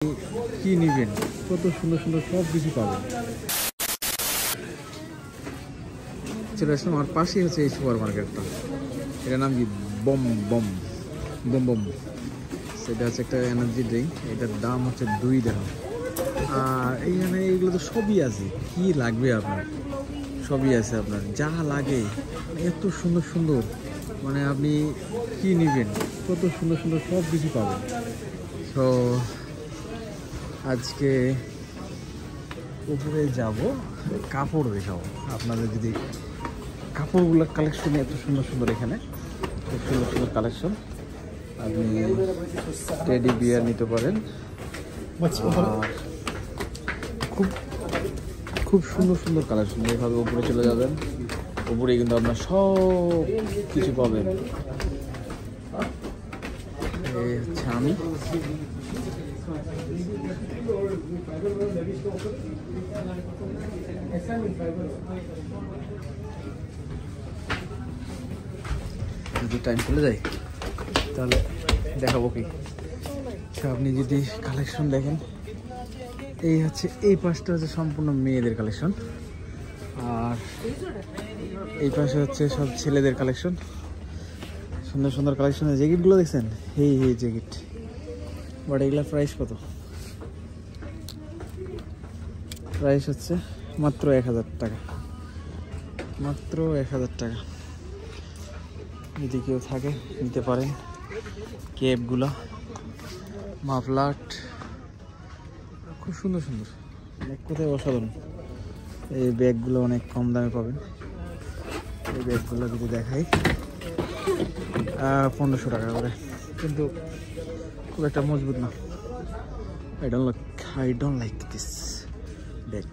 কি নিবেন, কত সুন্দর সুন্দর সব কিছু পাবেন। চলে আসলাম, আমার পাশেই হচ্ছে এই সুপার মার্কেটটা। এটার নাম কি বম বম বম বম। সেটা হচ্ছে একটা এনার্জি ড্রিঙ্ক, এটার দাম হচ্ছে 2 টাকা। আর এইখানে এইগুলো তো সবই আছে, কি লাগবে আপনার সবই আছে, আপনার যা লাগে এত সুন্দর সুন্দর, মানে আপনি কি নিবেন, কত সুন্দর সুন্দর সব কিছু পাবেন। তো আজকে উপরে যাব, কাপড় দেখাবো আপনাদের। যদি কাপড়গুলোর কালেকশন এত সুন্দর সুন্দর, এখানে খুব সুন্দর সুন্দর কালেকশন। আপনি টেডি বিয়ার নিতে পারেন, খুব খুব সুন্দর সুন্দর কালেকশন। এইভাবে উপরে চলে যাবেন, উপরে কিন্তু আপনার সব কিছু পাবেন। এই হচ্ছে আমি, যদি টাইম চলে যায় তাহলে দেখাবো কি। আপনি যদি কালেকশন দেখেন, এই হচ্ছে এই পাশটা হচ্ছে সম্পূর্ণ মেয়েদের কালেকশন, আর এই পাশে হচ্ছে সব ছেলেদের কালেকশন। সুন্দর সুন্দর কালেকশন। জ্যাকেটগুলো দেখছেন, এই জ্যাকেট, বাট এগুলা প্রাইস কত? প্রাইস হচ্ছে মাত্র 1000 টাকা, মাত্র 1000 টাকা। যদি কেউ থাকে নিতে পারেন। ক্যাপগুলো, মাফলার, খুব সুন্দর সুন্দর, এক কথায় অসাধারণ। এই ব্যাগগুলো অনেক কম দামে পাবেন। এই ব্যাগগুলো যদি দেখাই 1500 টাকা করে, কিন্তু খুব একটা মজবুত না। I don't like this bag.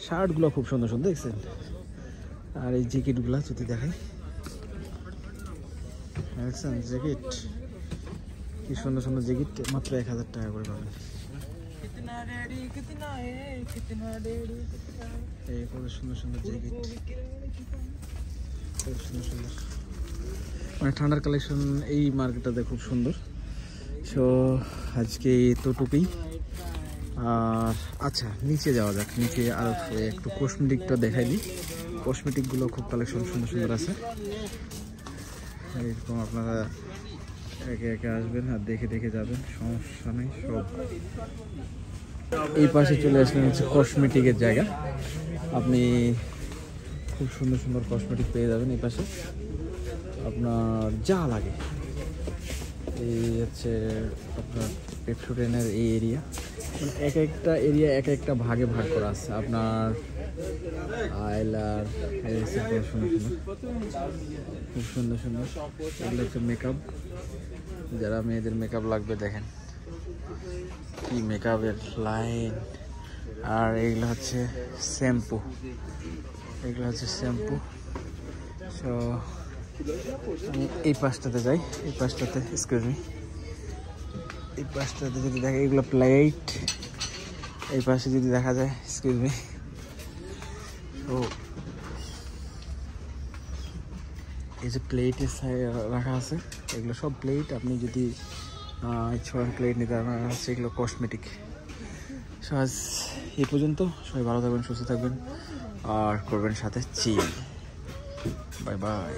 শার্টগুলো খুব সুন্দর সুন্দর দেখছেন। আর এই জ্যাকেটগুলো যদি দেখাই, দেখছেন জ্যাকেট, কি সুন্দর সুন্দর জ্যাকেট, মাত্র 1000 টাকা করে পাবেন। এই কত সুন্দর সুন্দর জ্যাকেট, খুব সুন্দর সুন্দর, মানে ঠান্ডার কালেকশন এই মার্কেটটাতে খুব সুন্দর। সো আজকে এতটুকুই। আর আচ্ছা, নিচে যাওয়া যাক। নিচে আর একটু কসমেটিকটা দেখাই দিই। কসমেটিকগুলো খুব কালেকশন সুন্দর সুন্দর আছে। এরকম আপনারা একে একে আসবেন আর দেখে দেখে যাবেন, সমস্যা নেই। সব এই পাশে চলে আসলেন হচ্ছে কসমেটিকের জায়গা। আপনি খুব সুন্দর সুন্দর কসমেটিক পেয়ে যাবেন এই পাশে, আপনার যা লাগে। এই হচ্ছে আপনার পেপসোডেনের এই এরিয়া, মানে এক একটা এরিয়া এক একটা ভাগে ভাগ করা আছে। আপনার আইলার, সুন্দর সুন্দর, খুব সুন্দর সুন্দর। এগুলো হচ্ছে মেকআপ, যারা মেয়েদের মেকআপ লাগবে দেখেন কি মেকআপের লাইন। আর এগুলো হচ্ছে শ্যাম্পু, এগুলো হচ্ছে শ্যাম্পু। সো আমি এই পাশটাতে যাই, এই পাশটাতে, এক্সকিউজ মি, এই পাশটাতে যদি দেখা, এগুলো প্লেট। এই পাশে যদি দেখা যায়, এক্সকিউজ মি, তো এই যে প্লেটের রাখা আছে, এগুলো সব প্লেট। আপনি যদি ইচ্ছা প্লেট নিতে পারেন, হচ্ছে এগুলো কসমেটিক। সো আজ এই পর্যন্ত। সবাই ভালো থাকবেন, সুস্থ থাকবেন, আর করবেন সাথে চিল। Bye bye.